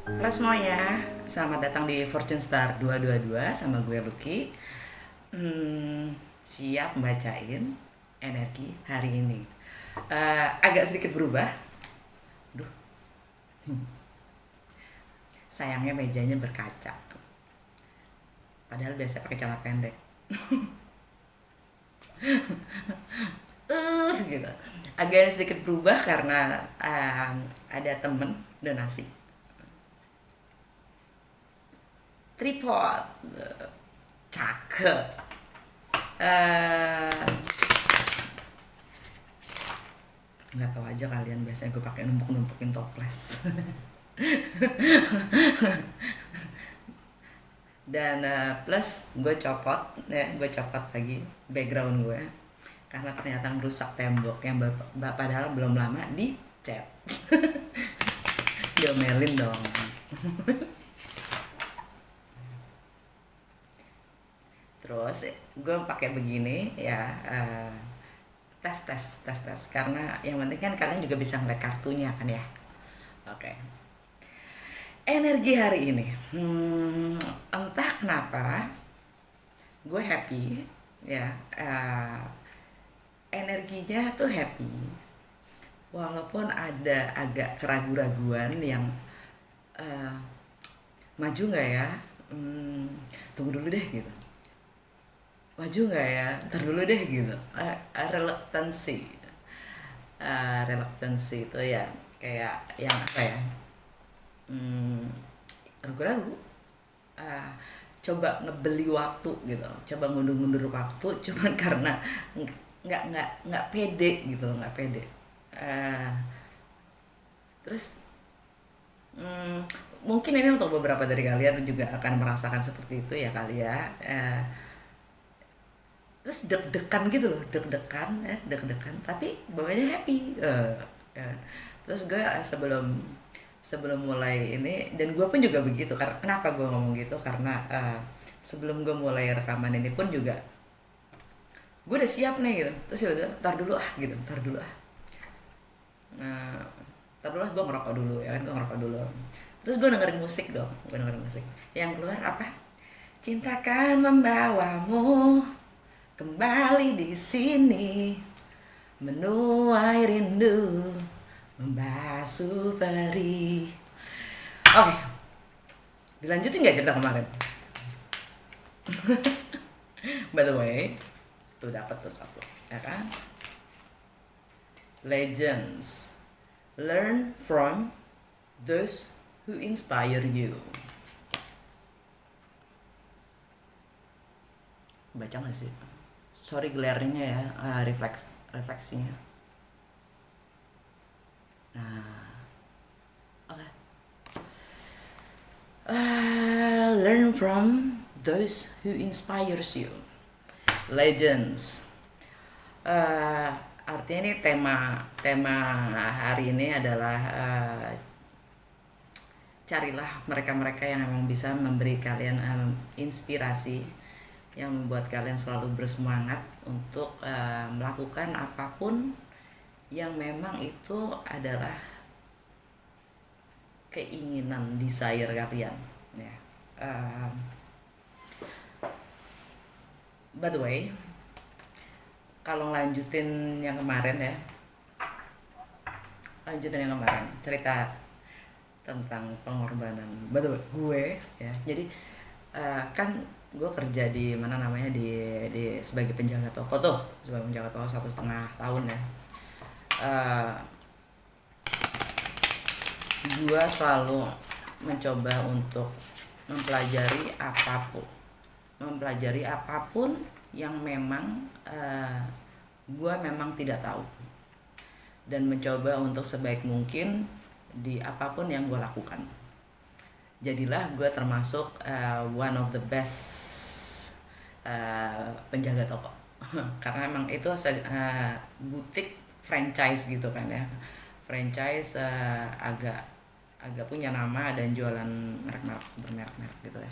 Halo semuanya, selamat datang di Fortune Star 222 sama gue Lucky. Siap membacain energi hari ini. Agak sedikit berubah. Duh, sayangnya mejanya berkaca. Padahal biasa pakai celana pendek. Gitu. Agak sedikit berubah karena ada temen donasi tripod. Cakep. Eh, nggak tahu aja kalian, biasanya gue pakai numpuk-numpukin toples. Dan plus gue copot lagi background gue karena ternyata merusak tembok yang padahal belum lama dicat. Diomelin dong. Terus gue pakai begini ya, tes karena yang penting kan kalian juga bisa ngeliat kartunya kan ya. Oke. Energi hari ini, entah kenapa gue happy ya. Energinya tuh happy walaupun ada agak keraguan-raguan yang eh, maju nggak ya. Tunggu dulu deh gitu, maju nggak ya, ntar dulu deh gitu. Reluctancy. Reluctancy itu ya kayak yang apa ya, hmm, ragu-ragu. Ah, Coba ngebeli waktu gitu, coba ngundur-ngundur waktu cuman karena nggak pede gitu loh, nggak pede. Ah, Terus, hmm, mungkin ini untuk beberapa dari kalian juga akan merasakan seperti itu ya kali ya. Terus deg-degan gitu loh, deg-degan tapi bawahnya happy. Ya. Terus gue sebelum sebelum mulai ini, dan gue pun juga begitu, karena kenapa gue ngomong gitu karena sebelum gue mulai rekaman ini pun juga gue udah siap nih gitu. Terus ya tar dulu gitu, tar dulu nah, tar dulu gue ngerokok dulu ya kan, gue ngerokok dulu. Terus gue dengerin musik dong, gue dengerin musik yang keluar apa, cintakan membawamu kembali di sini, menuai rindu, membasuh perih. Oke, dilanjutin nggak cerita kemarin? By the way, tuh dapat tuh satu, ya kan? Legends, learn from those who inspire you. Baca nggak sih? Sorry glaringnya ya, refleksinya. Nah, oke. Okay. Learn from those who inspires you. Legends. Uh, Artinya ini tema tema hari ini adalah carilah mereka-mereka yang memang bisa memberi kalian inspirasi yang membuat kalian selalu bersemangat untuk melakukan apapun yang memang itu adalah keinginan, desire kalian ya. Uh, by the way, kalau lanjutin yang kemarin ya, lanjutin yang kemarin cerita tentang pengorbanan. Betul, gue ya. Jadi kan gue kerja di mana namanya, di sebagai penjaga toko tuh, sebagai penjaga toko 1,5 tahun ya. Uh, gue selalu mencoba untuk mempelajari apapun yang memang gue memang tidak tahu, dan mencoba untuk sebaik mungkin di apapun yang gue lakukan. Jadilah gue termasuk one of the best penjaga toko. Karena emang itu butik franchise gitu kan ya, franchise agak agak punya nama dan jualan merek-merek, bermerek-merek gitu ya.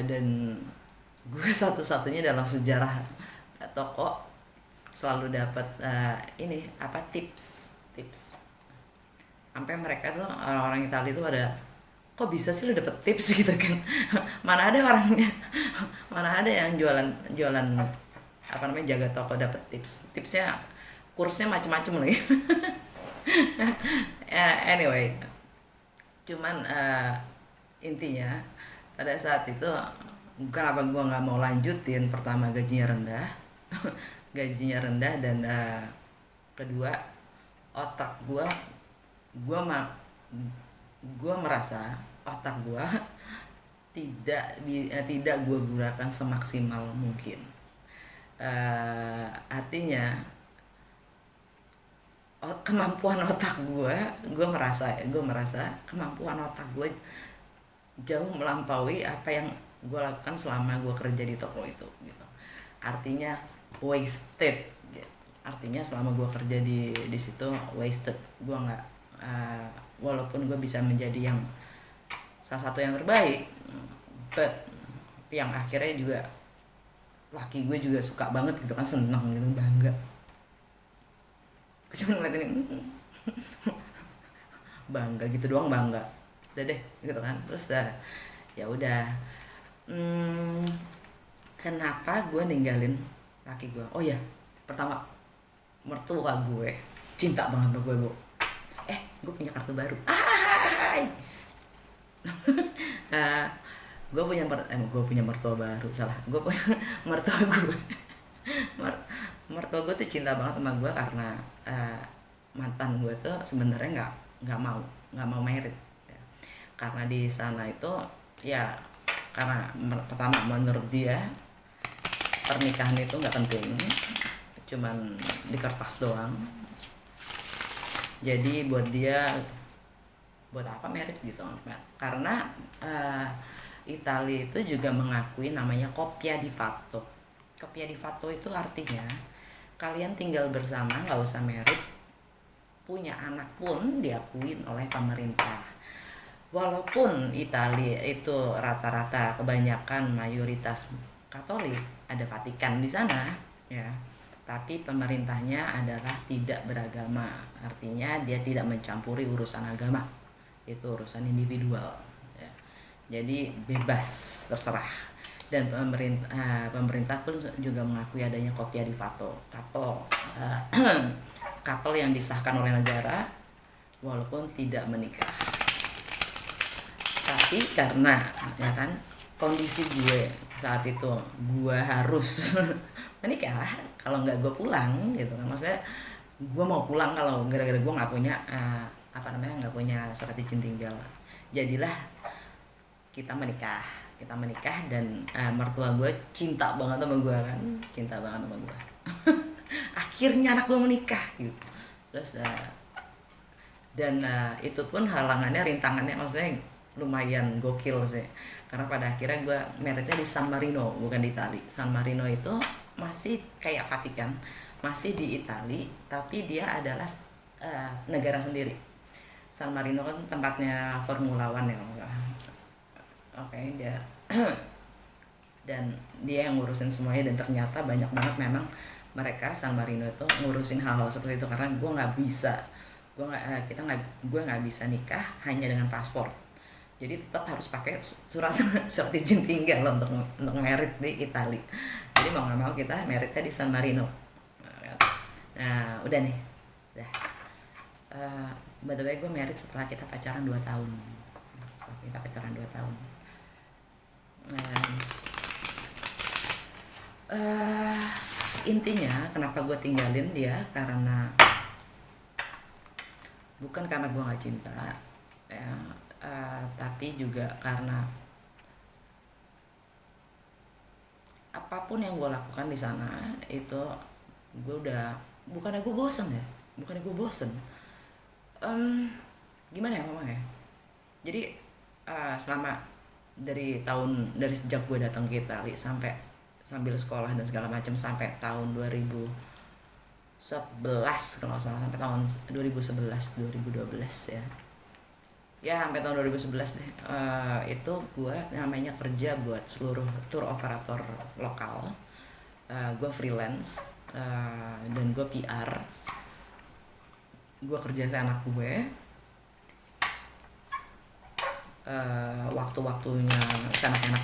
Dan gue satu-satunya dalam sejarah toko selalu dapat ini apa, tips. Sampai mereka tuh orang-orang Italia tuh kok bisa sih lu dapet tips gitu kan. Mana ada orangnya, mana ada yang jualan jualan apa namanya, jaga toko dapet tipsnya, kursnya macem-macem lagi. Anyway, cuman intinya pada saat itu kenapa gue nggak mau lanjutin, pertama gajinya rendah. Gajinya rendah, dan kedua otak gue merasa otak gue tidak gue gunakan semaksimal mungkin. Artinya kemampuan otak gue merasa kemampuan otak gue jauh melampaui apa yang gue lakukan selama gue kerja di toko itu gitu. Artinya wasted gitu. Artinya selama gue kerja di situ wasted. Gue nggak walaupun gue bisa menjadi yang salah satu yang terbaik, but yang akhirnya juga laki gue juga suka banget gitu kan, seneng gitu, bangga. Gue cuma ngeliat ini bangga gitu doang, bangga udah deh gitu kan. Terus ya udah, kenapa gue ninggalin laki gue? Oh ya, pertama mertua gue cinta banget sama gue. Gue punya kartu baru. Gue punya mertua baru, salah. Gue punya mertua gue. Mertua gue tuh cinta banget sama gue karena mantan gue tuh sebenarnya nggak mau merit ya. Karena di sana itu ya, karena pertama menurut dia pernikahan itu nggak penting, cuman di kertas doang. Jadi buat dia, buat apa merit gitu. Karena Italia itu juga mengakui namanya coppia di fatto. Coppia di fatto itu artinya kalian tinggal bersama nggak usah merit, punya anak pun diakuin oleh pemerintah. Walaupun Italia itu rata-rata kebanyakan mayoritas Katolik, ada Vatikan di sana ya, tapi pemerintahnya adalah tidak beragama. Artinya dia tidak mencampuri urusan agama, itu urusan individual ya. Jadi bebas, terserah. Dan pemerintah pun juga mengakui adanya coppia di fatto, couple yang disahkan oleh negara walaupun tidak menikah. Tapi karena ya kan kondisi gue saat itu, gue harus menikah, kalau nggak gue pulang gitu kan. Maksudnya gue mau pulang kalau gara-gara gue nggak punya nggak punya surat izin tinggal. Jadilah kita menikah dan mertua gue cinta banget sama gue kan, cinta banget sama gue. Akhirnya anak gue menikah gitu. Terus dan itu pun halangannya, rintangannya maksudnya lumayan gokil sih, karena pada akhirnya gue meritnya di San Marino, bukan di Itali. San Marino itu masih kayak Vatikan, masih di Itali, tapi dia adalah negara sendiri. San Marino kan tempatnya Formula One ya. Oke, dia dan dia yang ngurusin semuanya, dan ternyata banyak banget memang mereka San Marino itu ngurusin hal-hal seperti itu. Karena gue nggak bisa nikah hanya dengan paspor. Jadi tetap harus pakai surat izin tinggal untuk merit di Itali. Jadi mau nggak mau kita meritnya di San Marino. Nah udah nih, by the way gue merit setelah kita pacaran 2 tahun. Intinya kenapa gue tinggalin dia, karena bukan karena gue nggak cinta ya, tapi juga karena apapun yang gue lakukan di sana itu bukannya gue bosen, gimana ya ngomongnya. Jadi selama dari sejak gue datang ke Itali sambil sekolah dan segala macam sampai tahun 2011 kalau nggak salah, sampai tahun 2011 2012 ya sampai tahun 2011 deh. Itu gue namanya kerja buat seluruh tour operator lokal. Gue freelance dan gue PR. Gue kerja sama anak gue. waktu-waktunya enak-enak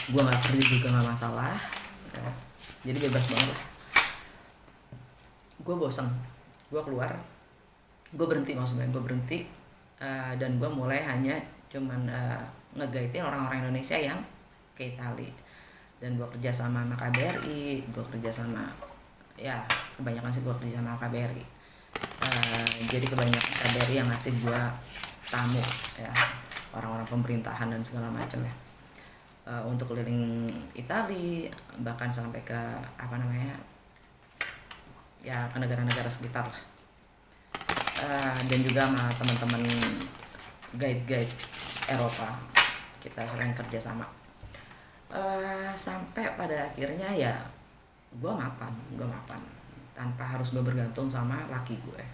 gue nggak kerja juga nggak masalah ya. Jadi bebas banget lah. Gue bosan, gue keluar, gue berhenti, maksudnya gue berhenti, dan gue mulai hanya cuman ngegaitin orang-orang Indonesia yang ke Itali. Dan gue kerja sama KBRI, gue kerja sama, ya kebanyakan sih gue kerja sama KBRI. Jadi kebanyakan KBRI yang ngasih gue tamu ya, orang-orang pemerintahan dan segala macam ya, untuk keliling Itali, bahkan sampai ke apa namanya ya, ke negara-negara sekitar lah. Dan juga sama teman-teman guide Eropa kita sering kerja sama, sampai pada akhirnya ya gue mapan tanpa harus gue bergantung sama laki gue.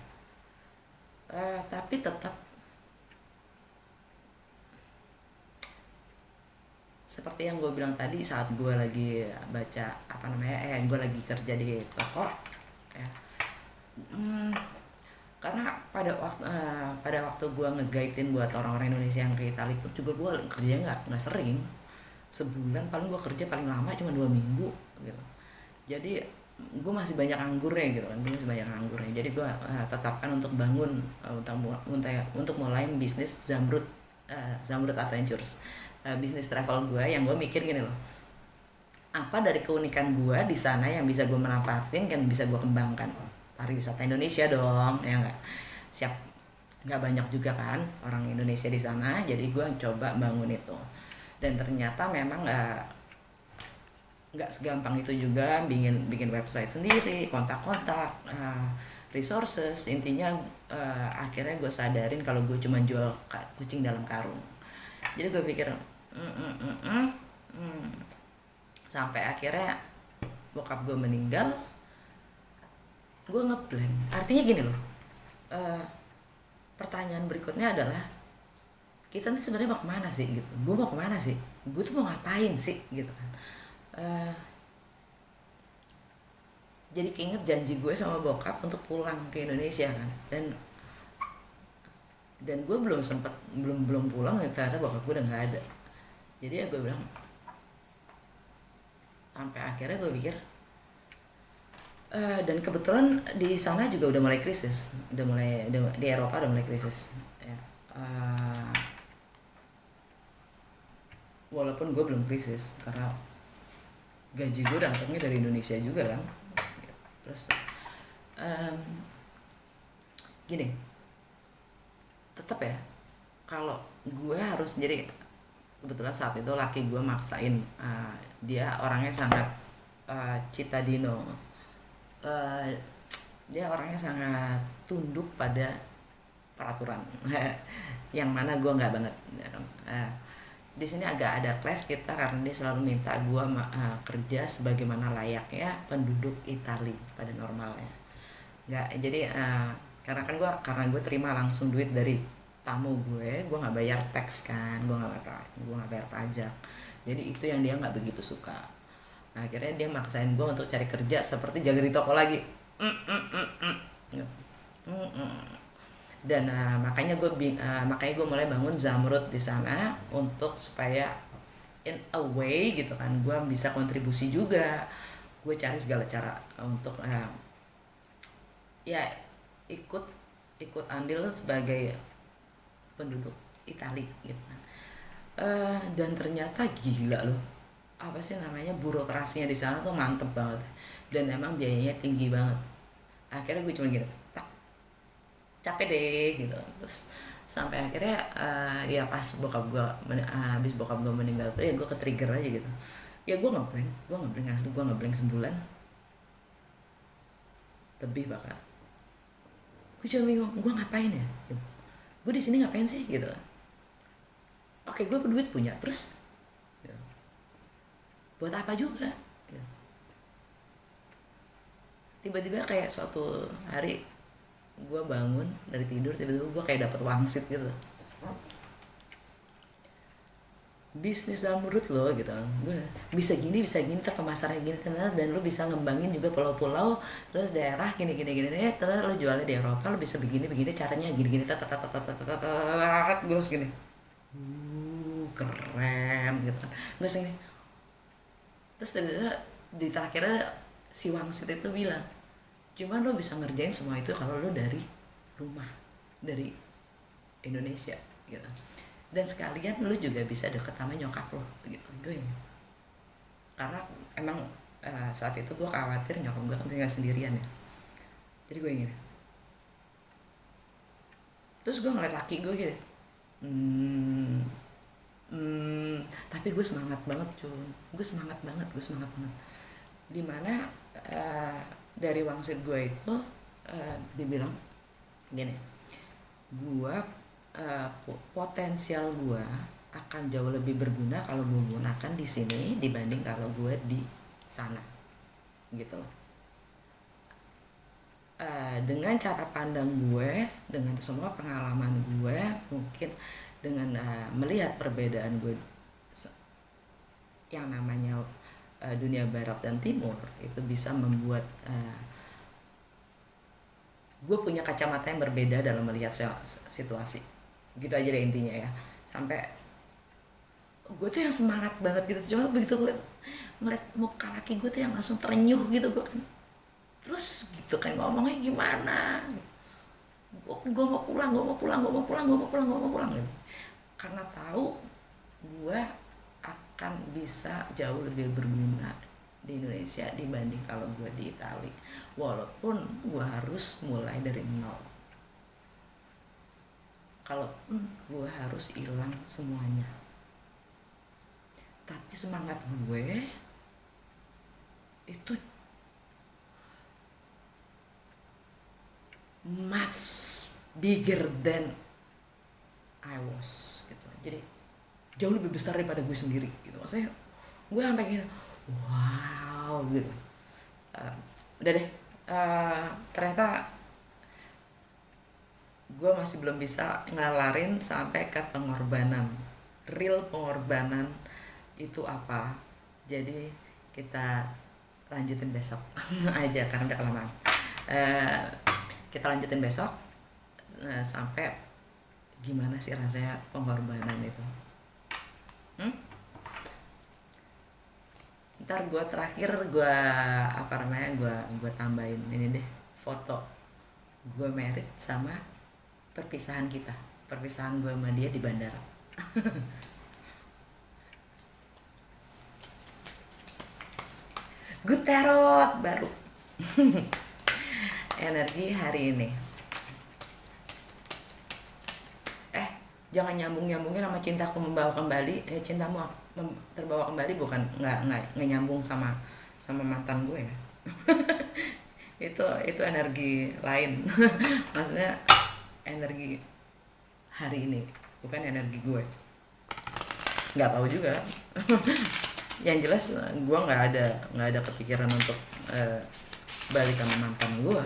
Tapi tetap seperti yang gue bilang tadi, saat gue lagi baca apa namanya gue lagi kerja di toko ya, karena pada waktu gue nge-guide-in buat orang-orang Indonesia yang ke Itali pun juga gue kerjanya nggak sering. Sebulan paling gue kerja paling lama cuma 2 minggu gitu. Jadi gue masih banyak anggurnya gitu kan, jadi gue tetapkan untuk bangun, untuk mulai bisnis Zamrud Adventures, bisnis travel gue, yang gue mikir gini loh, apa dari keunikan gue di sana yang bisa gue manfaatin kan, bisa gue kembangkan. Pariwisata Indonesia dong, ya nggak? Siap, nggak banyak juga kan orang Indonesia di sana, jadi gue coba bangun itu. Dan ternyata memang nggak segampang itu juga, bikin website sendiri, kontak-kontak, resources. Intinya akhirnya gue sadarin kalau gue cuma jual kucing dalam karung. Jadi gue pikir sampai akhirnya bokap gue meninggal, gue ngeblank. Artinya gini loh, pertanyaan berikutnya adalah, kita nih sebenarnya mau kemana sih gitu? Gue mau kemana sih? Gue tuh mau ngapain sih gitu kan? Jadi keinget janji gue sama bokap untuk pulang ke Indonesia kan, dan gue belum pulang, ternyata bokap gue udah nggak ada. Jadi ya gue bilang, sampai akhirnya gue pikir, dan kebetulan di sana juga udah mulai krisis, di Eropa udah mulai krisis ya. Walaupun gue belum krisis karena gaji gue datangnya dari Indonesia juga kan. Terus gini, tetap ya, kalau gue harus, jadi kebetulan saat itu laki gue maksain, dia orangnya sangat citadino, dia orangnya sangat tunduk pada peraturan yang mana gue nggak banget ya kan. Di sini agak ada clash kita, karena dia selalu minta gue kerja sebagaimana layaknya penduduk Itali pada normalnya. Nggak, jadi karena gue terima langsung duit dari tamu gue nggak bayar tax kan, gue nggak bayar pajak. Jadi itu yang dia nggak begitu suka. Nah, akhirnya dia maksain gue untuk cari kerja seperti jaga di toko lagi. Dan makanya gue mulai bangun Zamrud di sana, untuk supaya in a way gitu kan, gue bisa kontribusi juga. Gue cari segala cara untuk ya ikut andil sebagai penduduk Itali gitu kan. Dan ternyata gila loh, apa sih namanya, burokrasinya di sana tuh mantep banget, dan emang biayanya tinggi banget. Akhirnya gue cuma gitu, capek deh gitu. Terus sampai akhirnya ya pas habis bokap gue meninggal tuh, ya gue ke-trigger aja gitu. Ya gue ngeblank asli, gue ngeblank sebulan lebih bahkan. Gue cuma bingung, gue ngapain ya gitu. Gue di sini ngapain sih gitu. Oke, gue duit punya, terus gitu, buat apa juga gitu. Tiba-tiba kayak suatu hari gue bangun dari tidur, tiba-tiba gue kayak dapet wangsit gitu, bisnis Zamrud lo gitu. Gue bisa gini ntar pemasarannya gini, dan lo bisa ngembangin juga pulau-pulau, terus daerah gini deh, terus lo jualnya di Eropa, lo bisa begini caranya, gini terus gini. keren gitu kan, nggak sih. Terus tiba-tiba di terakhirnya si Wangsit itu bilang, cuman lo bisa ngerjain semua itu kalau lo dari rumah, dari Indonesia gitu, dan sekalian lo juga bisa deket sama nyokap lo gitu. Gue ini karena emang saat itu gue khawatir nyokap gue kan tinggal sendirian ya, jadi gue ingin. Terus gue ngeliat laki gue gitu, hmm, tapi gue semangat banget cuy, gue semangat banget dimana eh, dari wangsit gue itu dibilang gini, gue potensial gue akan jauh lebih berguna kalau gue gunakan di sini dibanding kalau gue di sana gitu loh. Dengan cara pandang gue, dengan semua pengalaman gue, mungkin dengan melihat perbedaan gue yang namanya dunia barat dan timur, itu bisa membuat gue punya kacamata yang berbeda dalam melihat situasi gitu aja deh intinya ya. Sampai gue tuh yang semangat banget gitu, cuma begitu ngeliat muka laki gue tuh yang langsung terenyuh gitu, gue kan terus gitu kan ngomongnya gimana, gue mau pulang gitu, karena tahu gue akan bisa jauh lebih berguna di Indonesia dibanding kalau gue di Itali, walaupun gue harus mulai dari nol, kalaupun gue harus hilang semuanya, tapi semangat gue itu much bigger than I was gitu. Jadi jauh lebih besar daripada gue sendiri gitu. Maksudnya gue sampai gini, wow gitu. Udah deh, ternyata gue masih belum bisa ngalarin sampai ke pengorbanan, real pengorbanan itu apa. Jadi kita lanjutin besok aja karena udah kelamaan. Kita lanjutin besok sampai gimana sih rasanya pengorbanan itu. Ntar gue terakhir gue gue tambahin ini deh, foto gue married sama perpisahan gue sama dia di bandara. Good tarot baru. Energi hari ini. Jangan nyambungin sama cintaku membawa kembali. Cintamu terbawa kembali bukan nggak nyambung sama mantan gue ya. itu energi lain. Maksudnya energi hari ini, bukan energi gue. Nggak tahu juga. Yang jelas gue nggak ada kepikiran untuk balik sama mantan gue.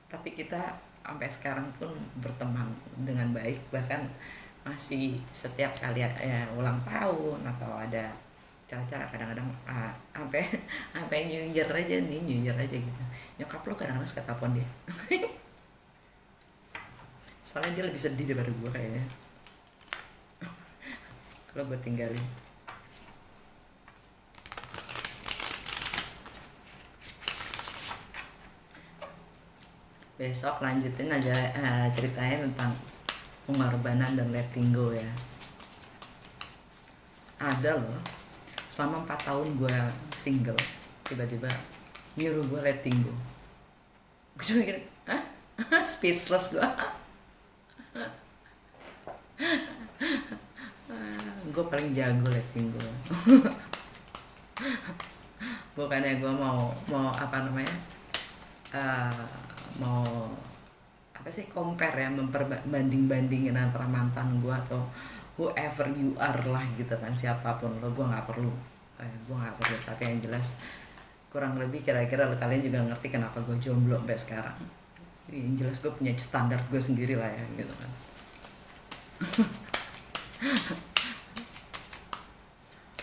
Tapi kita sampai sekarang pun berteman dengan baik, bahkan masih setiap kali ulang tahun atau ada cara-cara kadang-kadang sampai New Year aja gitu. Nyokap lo kadang-kadang suka telepon dia. Soalnya dia lebih sedih daripada gue kayaknya kalau gue tinggalin. Besok lanjutin aja ceritanya tentang pengorbanan dan letting go ya. Ada loh, selama 4 tahun gue single, tiba-tiba nyuruh gue letting go. Gue cuma mikir, hah? Speechless gue. Gue paling jago letting go. Bukannya gue mau apa namanya, mau apa sih, compare ya, memperbanding-bandingin antara mantan gue atau whoever you are lah gitu kan, siapapun lo, gue nggak perlu. Tapi yang jelas kurang lebih kira-kira kalian juga ngerti kenapa gue jomblo sampai sekarang. Yang jelas gue punya standar gue sendiri lah ya gitu kan.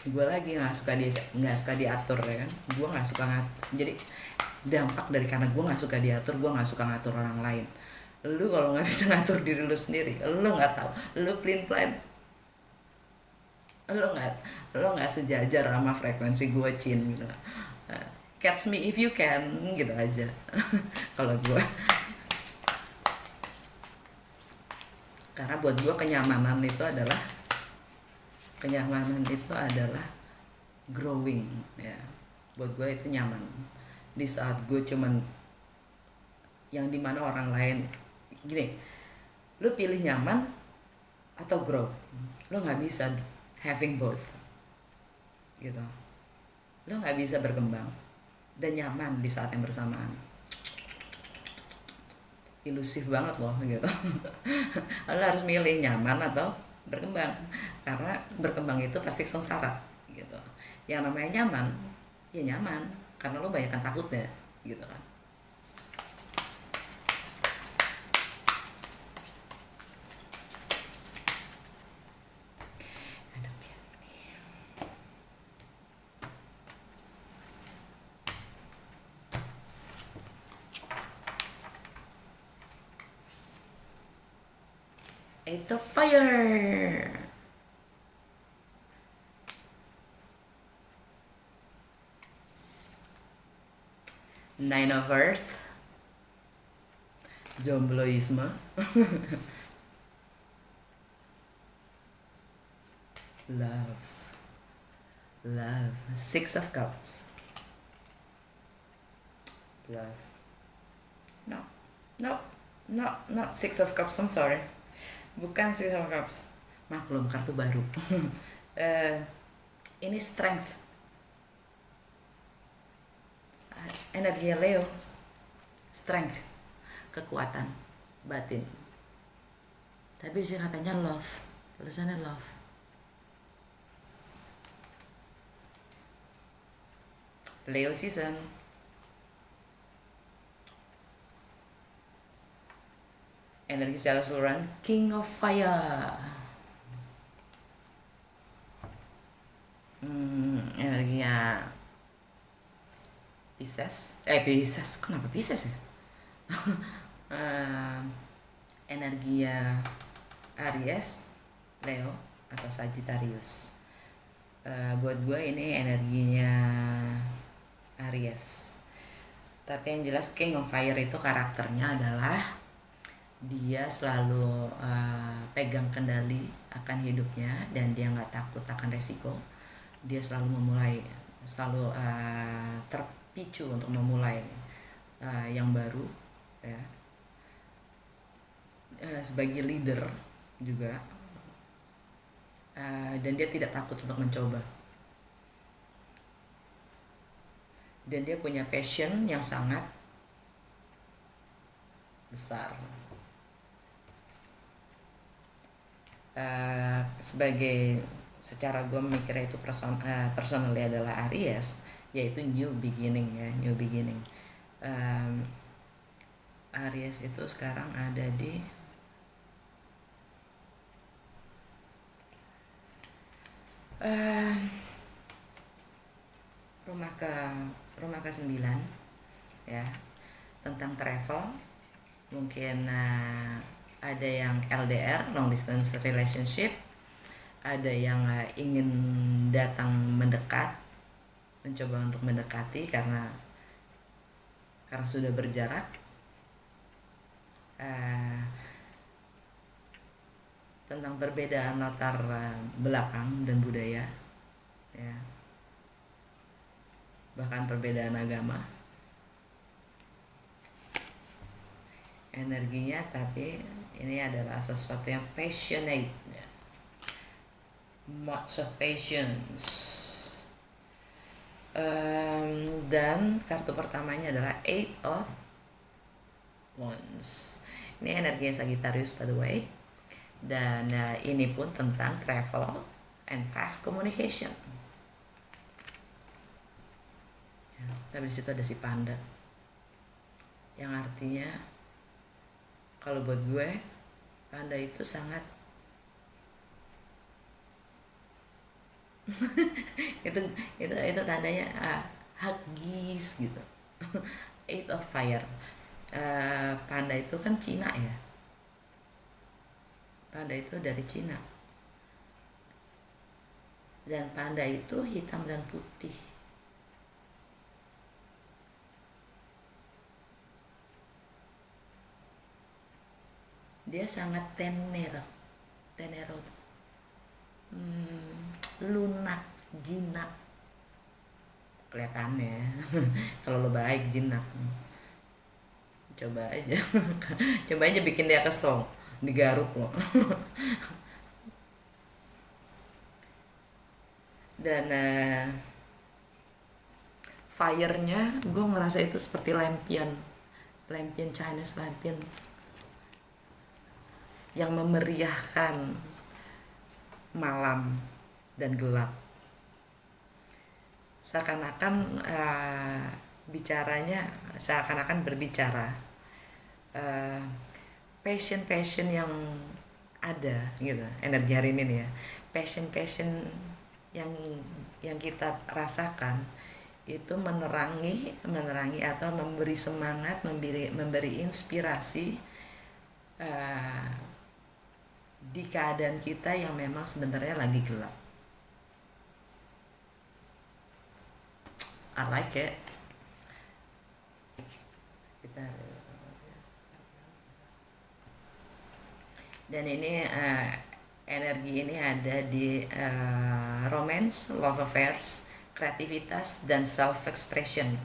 Gue lagi nggak suka diatur ya kan. Gue nggak suka jadi dampak dari karena gue nggak suka diatur, gue nggak suka ngatur orang lain. Lu kalau nggak bisa ngatur diri lu sendiri, lu nggak tahu, lu plain plan, lu nggak sejajar sama frekuensi gue, Cin, gitu. Eh, catch me if you can, gitu aja. Kalau gue, karena buat gue kenyamanan itu adalah growing, ya. Buat gue itu nyaman di saat gue cuman yang dimana orang lain gini, lu pilih nyaman atau grow, lu nggak bisa having both, gitu. Lu nggak bisa berkembang dan nyaman di saat yang bersamaan, ilusif banget loh, gitu. Lu harus milih nyaman atau berkembang, karena berkembang itu pasti sengsara, gitu. Yang namanya nyaman, ya nyaman karena lo banyak takutnya, gitu kan. It's a fire. Nine of Earth, jombloisme. Love, love, Six of Cups, love. No, no, no, not Six of Cups, I'm sorry. Bukan Six of Cups. Maklum, kartu baru. Ini strength. Energi Leo. Strength. Kekuatan batin. Tapi sih katanya love. Tulisannya love. Leo season. Energi secara keseluruhan King of Fire. Energinya Pisces. Pisces, kenapa Pisces ya? Energinya Aries, Leo atau Sagittarius. Buat gue ini energinya Aries. Tapi yang jelas King of Fire itu karakternya adalah dia selalu pegang kendali akan hidupnya dan dia nggak takut akan resiko. Dia selalu memulai, selalu terpicu untuk memulai yang baru, ya. Sebagai leader juga, dan dia tidak takut untuk mencoba. Dan dia punya passion yang sangat besar. Secara gue mikirnya itu personally adalah Aries, yaitu new beginning, ya, new beginning. Aries itu sekarang ada di rumah ke 9, ya, tentang travel. Mungkin ada yang LDR, long distance relationship, ada yang ingin datang mendekat, mencoba untuk mendekati karena sudah berjarak. Tentang perbedaan latar belakang dan budaya, ya, bahkan perbedaan agama. Energinya, tapi ini adalah sesuatu yang passionate, ya. Much of patience. Dan kartu pertamanya adalah Eight of Wands. Ini energinya Sagittarius, by the way. Dan ini pun tentang travel and fast communication, ya. Tapi di situ ada si panda, yang artinya kalau buat gue panda itu sangat itu tandanya huggies gitu. Eight of Fire, Panda itu kan Cina ya. Panda itu dari Cina. Dan panda itu hitam dan putih. Dia sangat tenero. Tenero tuh lunak, jinak kelihatannya. Kalau lo baik jinak, coba aja. Coba aja bikin dia kesel, digaruk lo. Dan fire-nya gue ngerasa itu seperti lampion, lampion Chinese lampion yang memeriahkan malam dan gelap. Seakan-akan bicaranya, seakan-akan berbicara passion yang ada gitu, energi hari ini nih ya, passion yang kita rasakan itu menerangi atau memberi semangat, memberi inspirasi di keadaan kita yang memang sebenarnya lagi gelap. I like it. Dan ini energi ini ada di romance, love affairs, kreativitas, dan self expression,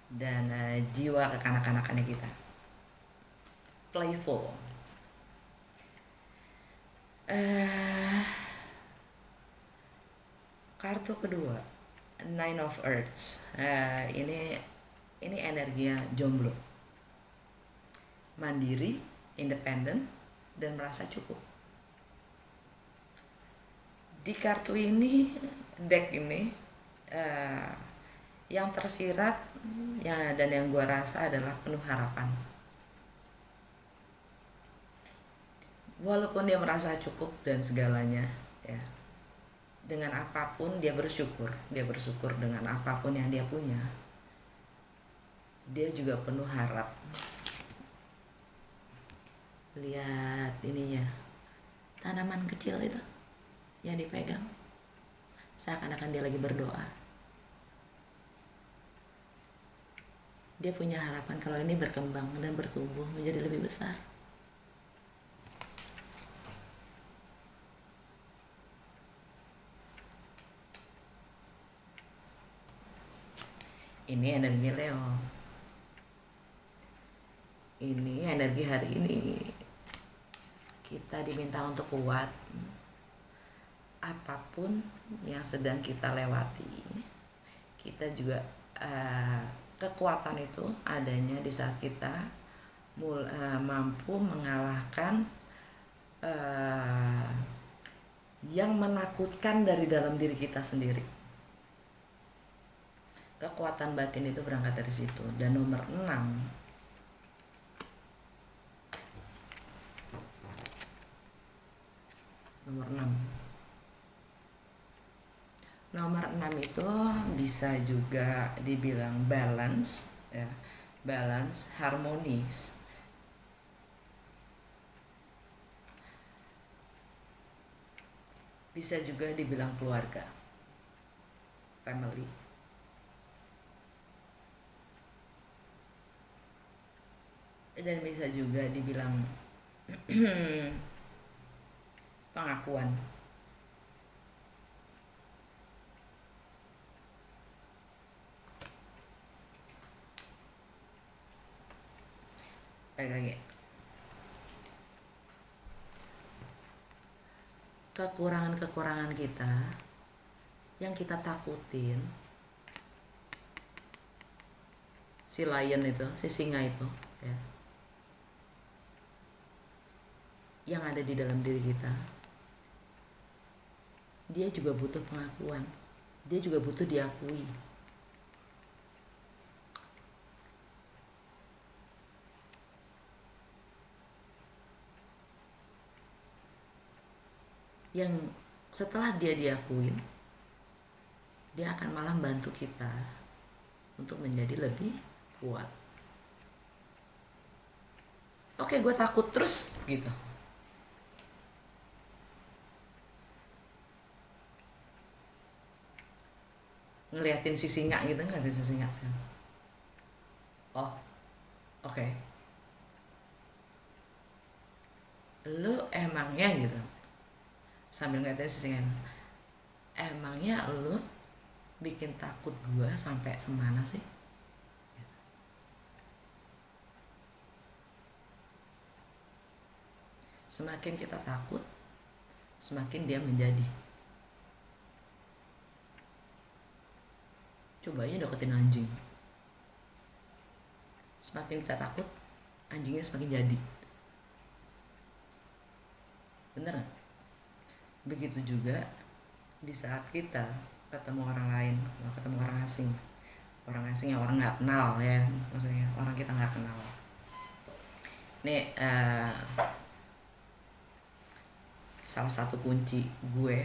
dan jiwa kekanak-kanakannya kita, playful. Kartu kedua, Nine of Earths. Ini energinya jomblo, mandiri, independen, dan merasa cukup. Di kartu ini, deck ini, yang tersirat dan yang gue rasa adalah penuh harapan. Walaupun dia merasa cukup dan segalanya, ya, dengan apapun dia bersyukur dengan apapun yang dia punya. Dia juga penuh harap. Lihat ininya, tanaman kecil itu yang dipegang, seakan-akan dia lagi berdoa. Dia punya harapan kalau ini berkembang dan bertumbuh menjadi lebih besar. Ini energi Leo. Ini energi hari ini. Kita diminta untuk kuat. Apapun yang sedang kita lewati, kita juga kekuatan itu adanya di saat kita mampu mengalahkan yang menakutkan dari dalam diri kita sendiri. Kekuatan batin itu berangkat dari situ. Dan nomor 6, nomor 6 itu bisa juga dibilang balance, ya, balance, harmonis. Bisa juga dibilang keluarga, family. Dan bisa juga dibilang pengakuan. Lagi kekurangan kita yang kita takutin, si lion itu, si singa itu, ya, yang ada di dalam diri kita, dia juga butuh pengakuan, dia juga butuh diakui. Yang setelah dia diakuin, dia akan malah bantu kita untuk menjadi lebih kuat. Oke, gue takut terus gitu. Ngeliatin si singa gitu, ngeliatin si singa. Oh, oke. Lu emangnya gitu, sambil ngeliatin si singa, emangnya lu bikin takut gue sampai semana sih? Semakin kita takut, semakin dia menjadi. Coba aja deketin anjing. Semakin kita takut, anjingnya semakin jadi. Bener gak? Begitu juga di saat kita ketemu orang lain, ketemu orang asing. Orang asing yang orang gak kenal ya, maksudnya orang kita gak kenal. Nih, salah satu kunci gue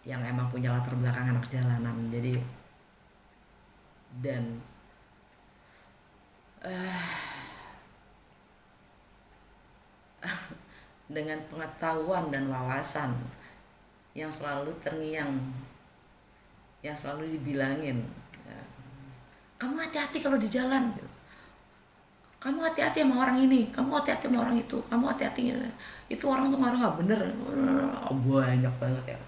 yang emang punya latar belakang anak jalanan, jadi dan dengan pengetahuan dan wawasan yang selalu terngiang, yang selalu dibilangin, kamu hati-hati kalau di jalan, kamu hati-hati sama orang ini, kamu hati-hati sama orang itu, kamu hati-hati, itu orang tuh orang nggak bener. Banyak banget ya,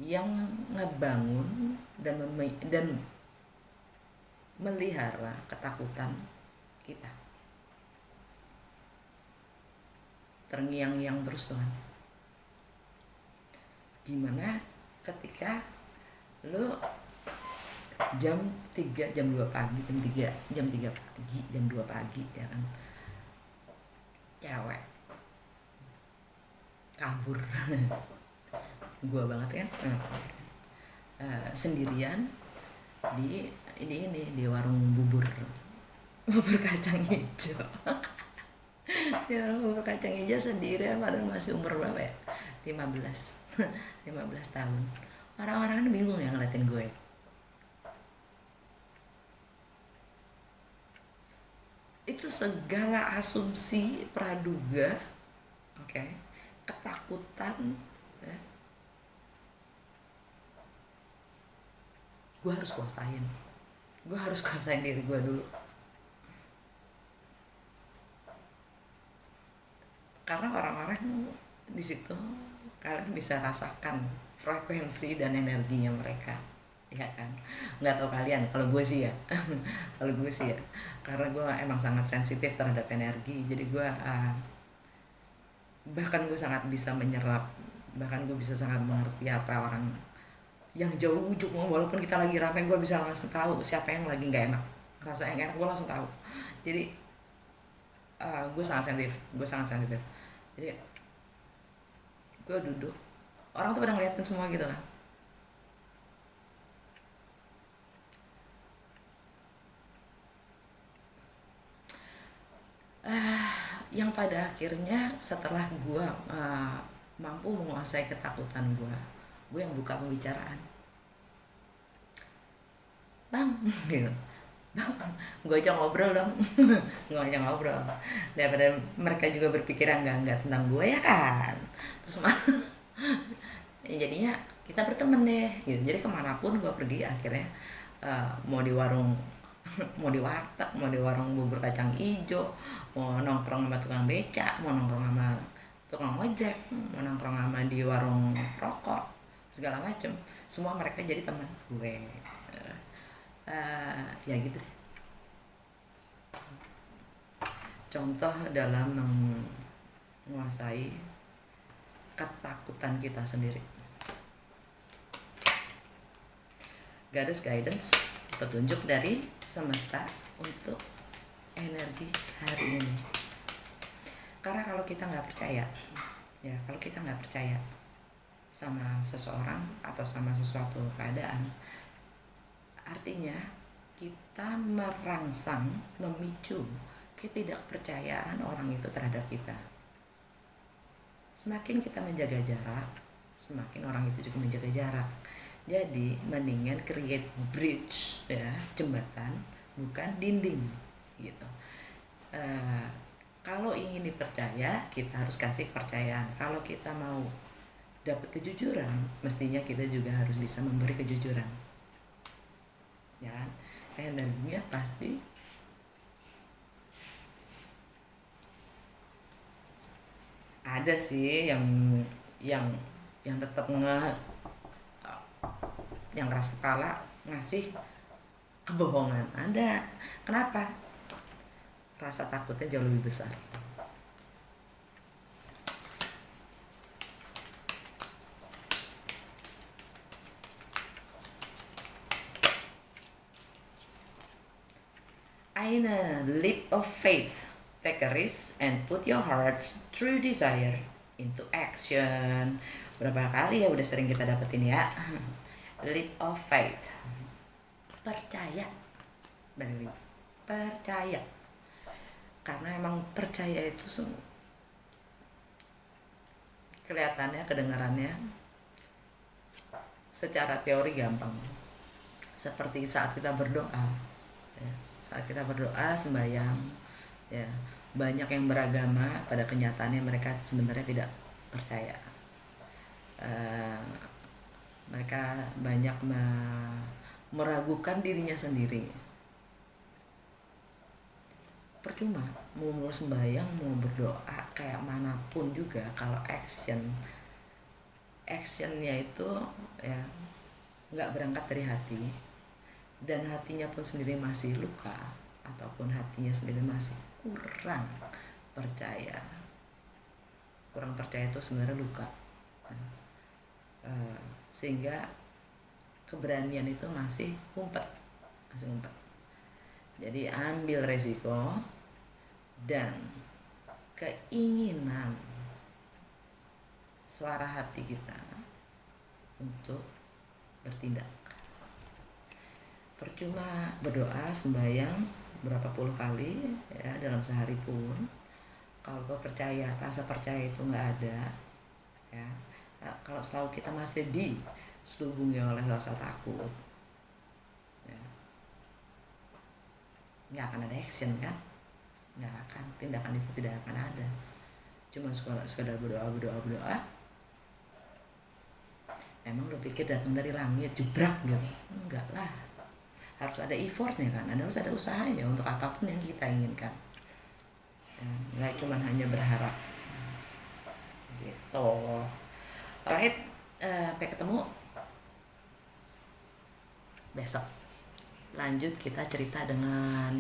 yang ngebangun dan melihara ketakutan kita, terngiang-ngiang terus tuh kan. Gimana ketika lo jam 3, jam 2 pagi, jam 3 pagi, jam 2 pagi ya kan, cewek kabur gua banget kan, sendirian di di warung bubur kacang hijau. Di warung bubur kacang hijau sendirian, padahal masih umur berapa ya, 15 15 tahun. Orang-orang kan bingung ya ngeliatin gue. Itu segala asumsi praduga, oke, ketakutan ya. Gue harus kuasain diri gue dulu, karena orang-orang di situ kalian bisa rasakan frekuensi dan energinya mereka, ya kan. Nggak tahu kalian, kalau gue sih ya kalau gue sih ya, karena gue emang sangat sensitif terhadap energi, jadi gue bahkan gue sangat bisa menyerap, bahkan gue bisa sangat mengerti apa orang yang jauh ujung, walaupun kita lagi ramai, gue bisa langsung tahu siapa yang lagi nggak enak, rasa yang enak gue langsung tahu. Jadi gue sangat sensitif. Jadi gue duduk, orang tuh pada ngeliatin semua gitu kan. Yang pada akhirnya setelah gue mampu menguasai ketakutan gue yang buka pembicaraan, bang gitu, bang gue aja ngobrol dong. Gue aja ngobrol daripada mereka juga berpikiran enggak tentang gue ya kan. Terus ya jadinya kita berteman deh gitu. Jadi kemanapun gue pergi akhirnya, mau di warung mau di warteg, mau di warung bubur kacang ijo, mau nongkrong sama tukang beca, mau nongkrong sama tukang ojek, mau nongkrong sama di warung rokok, segala macem, semua mereka jadi teman gue. Ya gitu deh. Contoh dalam menguasai ketakutan kita sendiri. Guidance, petunjuk dari semesta untuk energi hari ini. Karena kalau kita nggak percaya, ya kalau kita nggak percaya sama seseorang atau sama sesuatu keadaan, artinya kita merangsang, memicu ketidakpercayaan orang itu terhadap kita. Semakin kita menjaga jarak, semakin orang itu juga menjaga jarak. Jadi mendingan create bridge, ya, jembatan, bukan dinding gitu. Eh, Kalau ingin dipercaya, kita harus kasih kepercayaan. Kalau kita mau dapat kejujuran, mestinya kita juga harus bisa memberi kejujuran, ya kan? Energinya pasti ada sih yang yang tetap yang rasa kalah ngasih kebohongan. Ada. Kenapa? Rasa takutnya jauh lebih besar. Aina, leap of faith. Take a risk and put your heart's true desire into action. Berapa kali ya udah sering kita dapetin ya. Leap of faith. Percaya. Balik lagi. Percaya. Karena emang percaya itu kelihatannya, kedengarannya secara teori gampang. Seperti saat kita berdoa, ya. Saat kita berdoa, sembahyang, ya, banyak yang beragama, pada kenyataannya mereka sebenarnya tidak percaya. Mereka banyak meragukan dirinya sendiri. Percuma mau sembahyang, mau berdoa kayak manapun juga, kalau actionnya itu ya nggak berangkat dari hati, dan hatinya pun sendiri masih luka, ataupun hatinya sendiri masih kurang percaya. Kurang percaya itu sebenarnya luka, sehingga keberanian itu masih ngumpet. Jadi ambil resiko dan keinginan suara hati kita untuk bertindak. Percuma berdoa, sembahyang berapa puluh kali ya dalam sehari pun, kalau kau percaya, rasa percaya itu nggak ada, ya. Nah, kalau selalu kita masih diselubungi oleh rasa takut, ya, nggak akan ada action kan, nggak akan, tindakan itu tidak akan ada. Cuma sekedar berdoa. Emang lo pikir datang dari langit jubrak gitu? Enggak lah, harus ada effortnya kan, harus ada usahanya untuk apapun yang kita inginkan, ya, nggak cuma hanya berharap gitu. Alright, sampai ketemu besok. Lanjut kita cerita dengan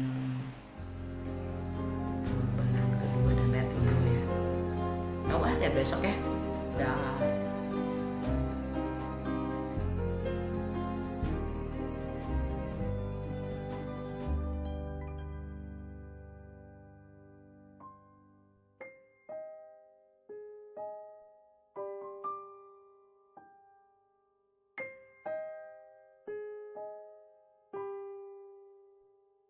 pengorbanan kedua dan rating dulu ya. Tahu ada besok ya. Dah.